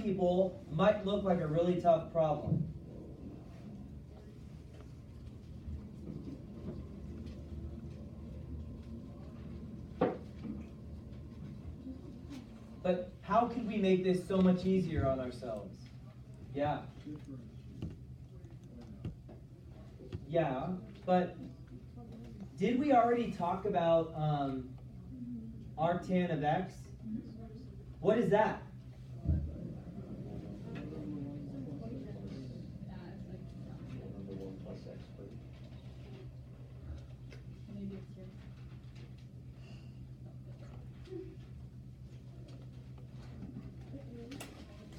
people might look like a really tough problem. But how could we make this so much easier on ourselves? Yeah. Yeah, but did we already talk about arctan of x? What is that?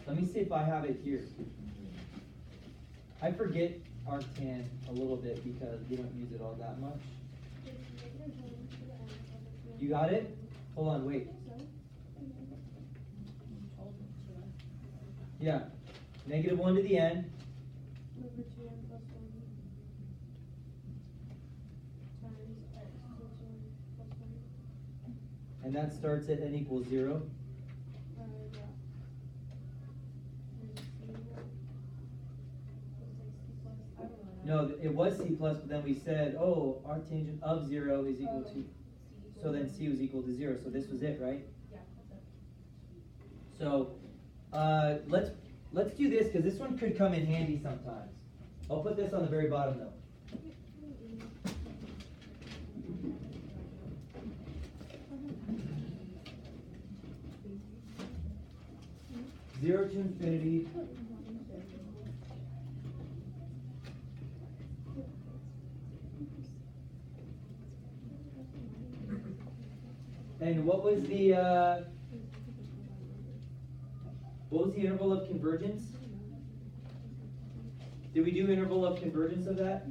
Let me see if I have it here. I forget arctan a little bit because we don't use it all that much. You got it? Hold on, wait. Yeah. -1 to the n. And that starts at n equals 0. No, it was c plus, but then we said, oh, arctangent of 0 is equal to, so then c was equal to 0. So this was it, right? Yeah. So let's do this because this one could come in handy sometimes. I'll put this on the very bottom though. Zero to infinity. And what was the interval of convergence? Did we do interval of convergence of that?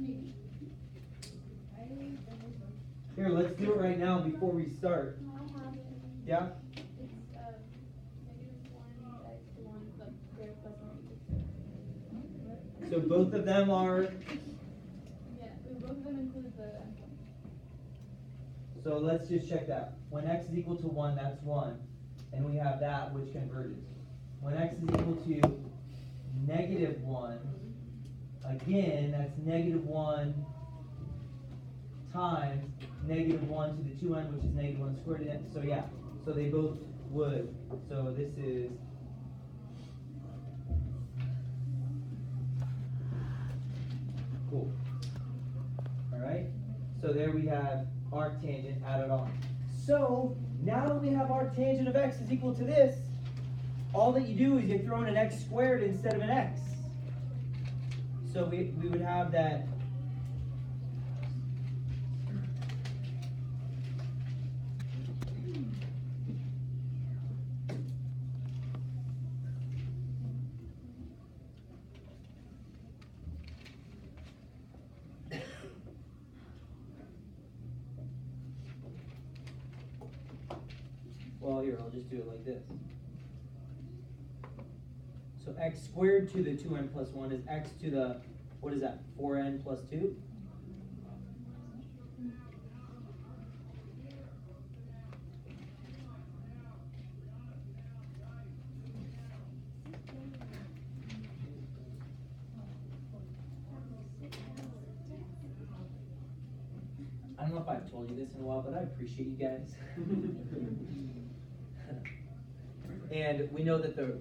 Here, let's do it right now before we start. Yeah? So both of them are? Yeah, both of them include the... So let's just check that. When x is equal to 1, that's 1. And we have that which converges. When x is equal to -1, again, that's -1 times -1 to the 2n, which is -1 squared. So yeah, so they both would. So this is cool. All right. So there we have arctangent added on. So now that we have arctangent of x is equal to this, all that you do is you throw in an x squared instead of an x. So we would have that well, here, I'll just do it like this. So x squared to the 2n plus 1 is x to the, what is that, 4n plus 2? I don't know if I've told you this in a while, but I appreciate you guys. And we know that the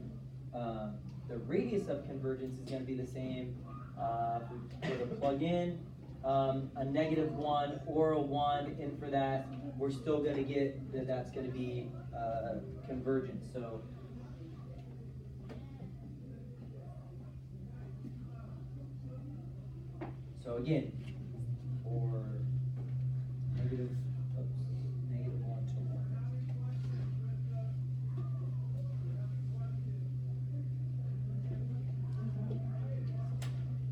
radius of convergence is going to be the same. If we were to plug in a -1 or a 1 in for that, we're still going to get that that's going to be convergent. So again, for -1 to 1.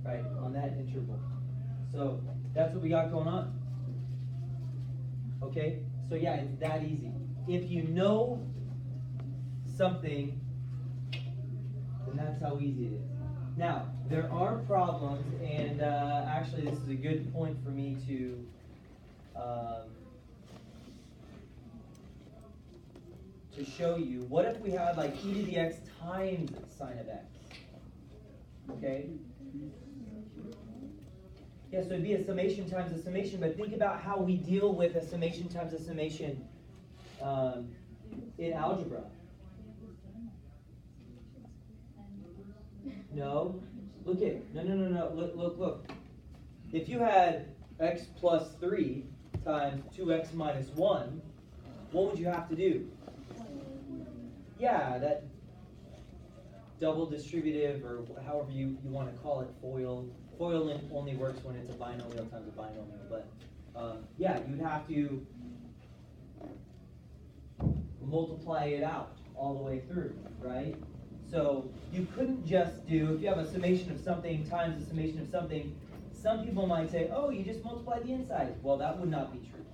Right, on that interval. So that's what we got going on. Okay, so yeah, it's that easy. If you know something, then that's how easy it is. Now, there are problems, and actually this is a good point for me to show you, what if we had like e to the x times sine of x? Okay? Yeah, so it'd be a summation times a summation, but think about how we deal with a summation times a summation in algebra. No, look at, no, look. If you had x plus 3 times 2x minus 1, what would you have to do? Yeah, that double distributive, or however you want to call it, FOIL. FOIL only works when it's a binomial times a binomial, but yeah, you'd have to multiply it out all the way through, right? So you couldn't just do, if you have a summation of something times a summation of something, some people might say, oh, you just multiply the inside. Well, that would not be true.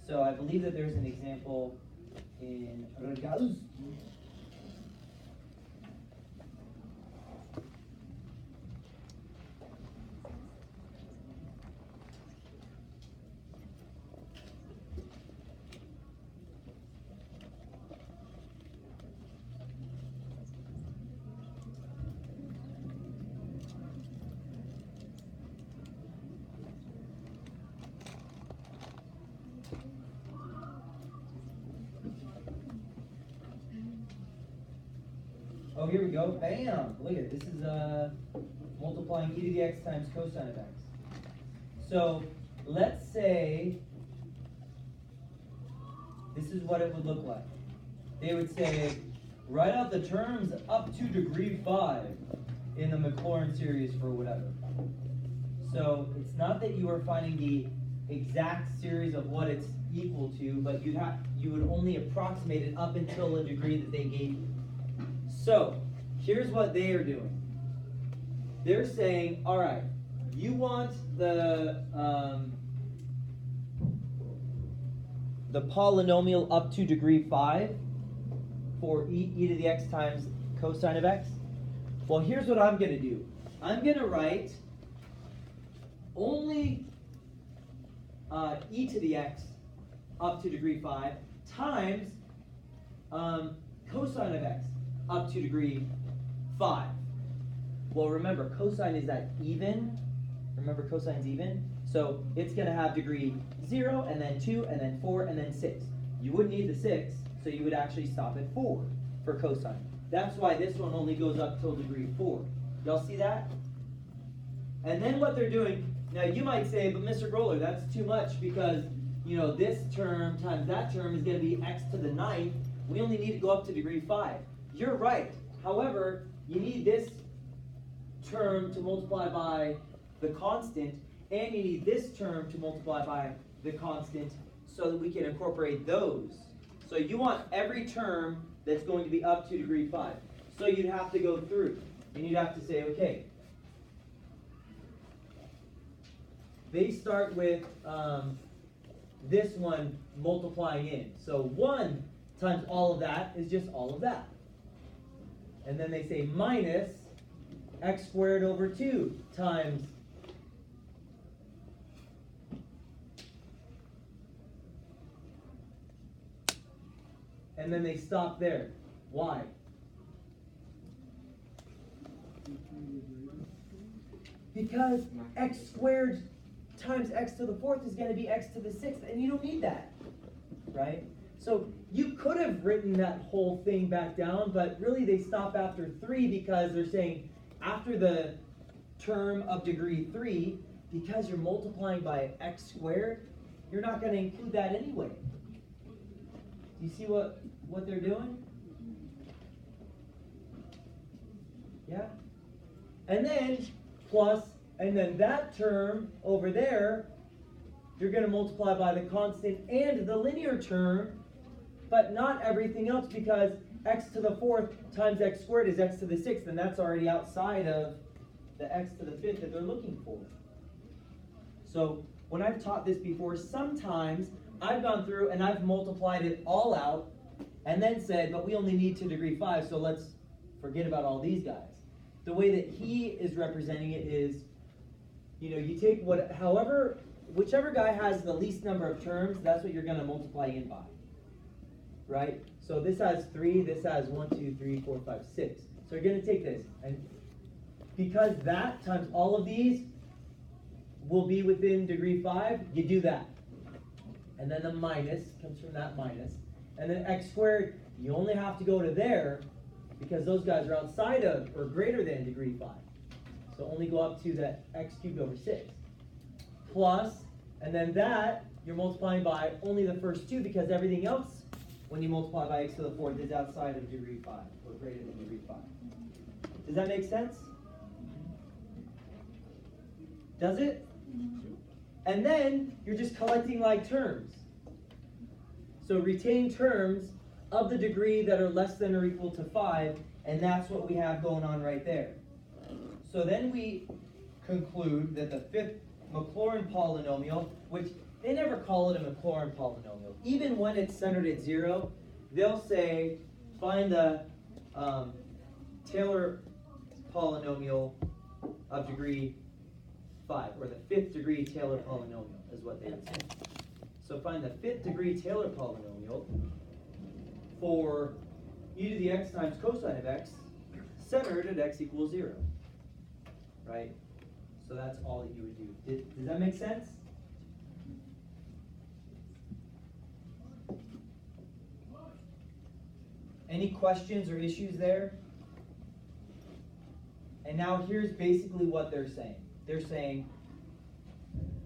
So I believe that there's an example in Regalski. Oh, here we go. Bam! Look at it. This is multiplying e to the x times cosine of x. So let's say this is what it would look like. They would say, write out the terms up to degree 5 in the Maclaurin series for whatever. So it's not that you are finding the exact series of what it's equal to, but you would only approximate it up until a degree that they gave you. So here's what they are doing. They're saying, all right, you want the polynomial up to degree 5 for e to the x times cosine of x. Well, here's what I'm going to do. I'm going to write only e to the x up to degree 5 times cosine of x up to degree 5. Well, remember, cosine is that even. Remember, cosine's even. So it's going to have degree 0, and then 2, and then 4, and then 6. You wouldn't need the 6, so you would actually stop at 4 for cosine. That's why this one only goes up till degree 4. Y'all see that? And then what they're doing, now you might say, but Mr. Groller, that's too much because, you know, this term times that term is going to be x to the 9th. We only need to go up to degree 5. You're right. However, you need this term to multiply by the constant, and you need this term to multiply by the constant so that we can incorporate those. So you want every term that's going to be up to degree 5. So you'd have to go through, and you'd have to say, okay, they start with this one multiplying in. So 1 times all of that is just all of that. And then they say minus x squared over 2 times and then they stop there. Why? Because x squared times x to the 4th is going to be x to the 6th, and you don't need that, right? So you could have written that whole thing back down, but really they stop after 3 because they're saying after the term of degree 3, because you're multiplying by x squared, you're not going to include that anyway. Do you see what they're doing? Yeah? And then plus, and then that term over there, you're going to multiply by the constant and the linear term, but not everything else, because x to the 4th times x squared is x to the 6th, and that's already outside of the x to the 5th that they're looking for. So when I've taught this before, sometimes I've gone through and I've multiplied it all out and then said, but we only need to degree 5, so let's forget about all these guys. The way that he is representing it is, you know, you take whichever guy has the least number of terms, that's what you're going to multiply in by. right? So this has 3, this has 1, 2, 3, 4, 5, 6. So you're going to take this, and because that times all of these will be within degree 5, you do that. And then the minus comes from that minus. And then x squared, you only have to go to there because those guys are outside of or greater than degree 5. So only go up to that x cubed over 6. Plus, and then that, you're multiplying by only the first 2 because everything else, when you multiply by x to the 4th, is outside of degree 5 or greater than degree 5. Does that make sense? Does it? And then you're just collecting like terms. So retain terms of the degree that are less than or equal to 5, and that's what we have going on right there. So then we conclude that the fifth Maclaurin polynomial, which they never call it a Maclaurin polynomial. Even when it's centered at 0, they'll say, find the Taylor polynomial of degree 5, or the 5th degree Taylor polynomial is what they would say. So find the 5th degree Taylor polynomial for e to the x times cosine of x centered at x equals 0. Right? So that's all that you would do. Does that make sense? Any questions or issues there? And now here's basically what they're saying. They're saying,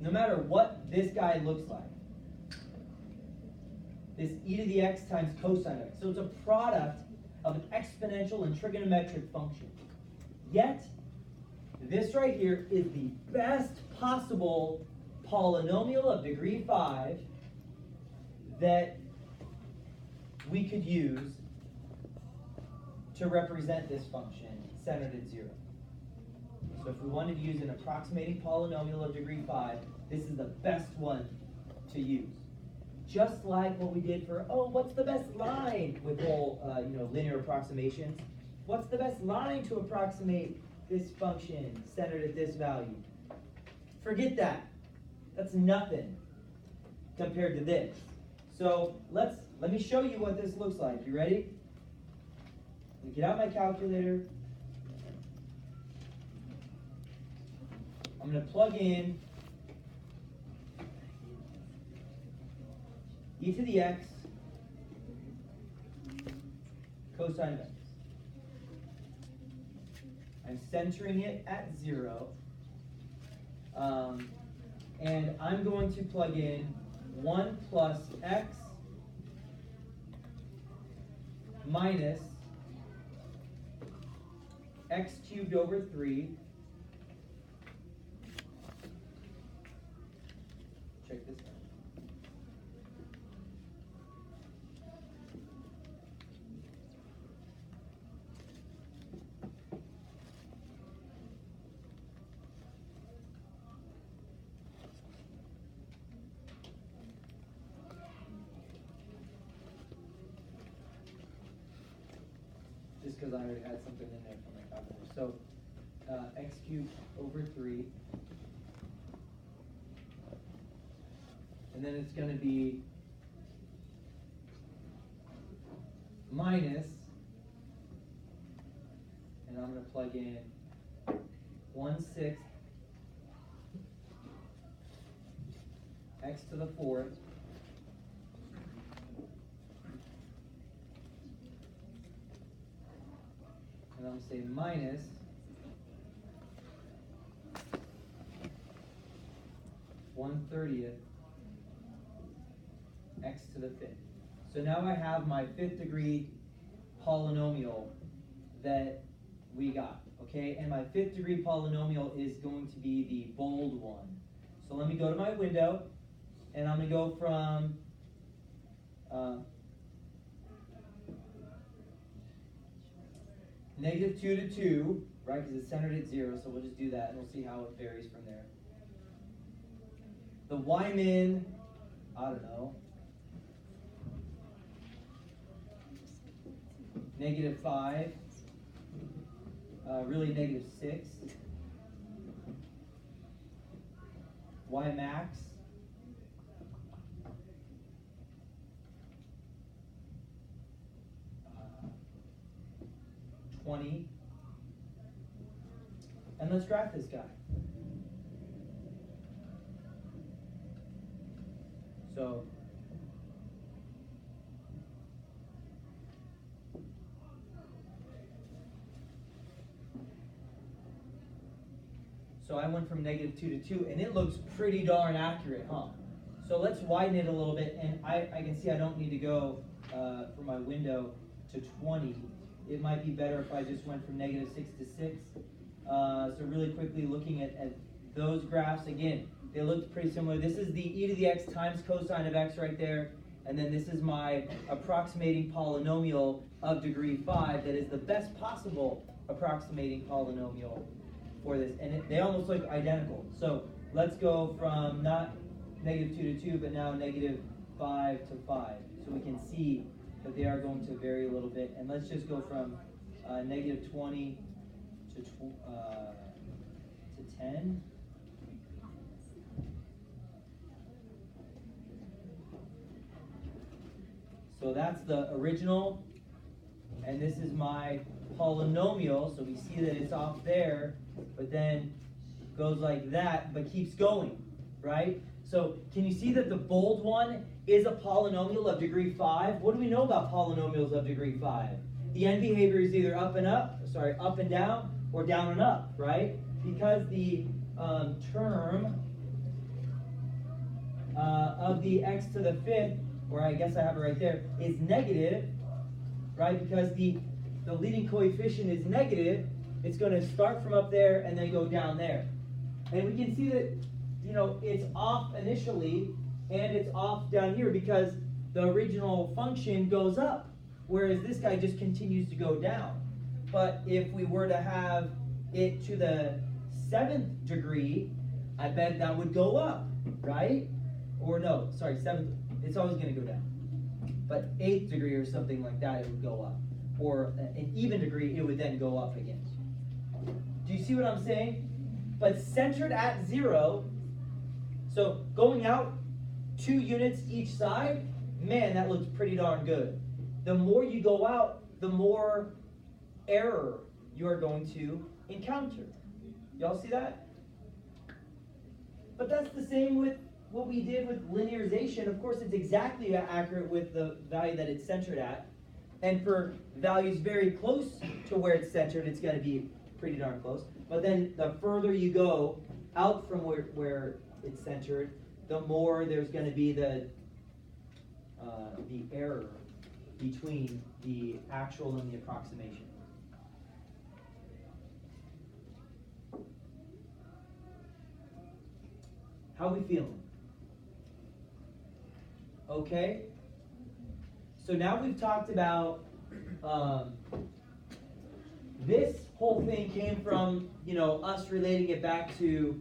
no matter what this guy looks like, this e to the x times cosine of x. So it's a product of an exponential and trigonometric function. Yet, this right here is the best possible polynomial of degree 5 that we could use to represent this function centered at 0. So if we wanted to use an approximating polynomial of degree 5, this is the best one to use. Just like what we did for, what's the best line with whole, linear approximations? What's the best line to approximate this function centered at this value? Forget that. That's nothing compared to this. So let me show you what this looks like. You ready? Let me get out my calculator. I'm going to plug in e to the x cosine of x. I'm centering it at 0. And I'm going to plug in 1 plus x minus x cubed over 3. Check this out. Just because I already had something in there for my calculator. So x cubed over 3. And then it's going to be minus, and I'm going to plug in 1/6 x to the 4th and I'm going to say minus 1/30 x to the 5th. So now I have my 5th degree polynomial that we got, okay? And my 5th degree polynomial is going to be the bold one. So let me go to my window, and I'm going to go from -2 to 2, right? Because it's centered at 0, so we'll just do that, and we'll see how it varies from there. The y-min, I don't know, -5, really -6, y max, 20. And let's graph this guy. So I went from -2 to 2, and it looks pretty darn accurate, huh? So let's widen it a little bit, and I can see I don't need to go for my window to 20. It might be better if I just went from -6 to 6. So really quickly looking at those graphs, again, they look pretty similar. This is the e to the x times cosine of x right there, and then this is my approximating polynomial of degree 5 that is the best possible approximating polynomial for this, and they almost look identical. So let's go from not -2 to 2, but now -5 to 5. So we can see that they are going to vary a little bit. And let's just go from -20 to 10. So that's the original, and this is my polynomial. So we see that it's off there, but then goes like that, but keeps going, right? So can you see that the bold one is a polynomial of degree 5? What do we know about polynomials of degree 5? The end behavior is either up and down, or down and up, right? Because the term of the x to the 5th, or I guess I have it right there, is negative, right? Because the leading coefficient is negative, it's going to start from up there and then go down there. And we can see that, it's off initially and it's off down here because the original function goes up, whereas this guy just continues to go down. But if we were to have it to the 7th degree, I bet that would go up, right? Or no, sorry, 7th, it's always going to go down. But 8th degree or something like that, it would go up. Or an even degree, it would then go up again. Do you see what I'm saying? But centered at 0, so going out 2 units each side, man, that looks pretty darn good. The more you go out, the more error you are going to encounter. Y'all see that? But that's the same with what we did with linearization. Of course, it's exactly accurate with the value that it's centered at. And for values very close to where it's centered, it's going to be pretty darn close. But then the further you go out from where it's centered, the more there's going to be the error between the actual and the approximation. How are we feeling? Okay? So now we've talked about this whole thing came from, us relating it back to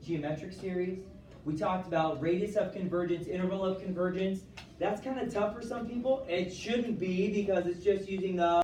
geometric series. We talked about radius of convergence, interval of convergence. That's kind of tough for some people. It shouldn't be because it's just using the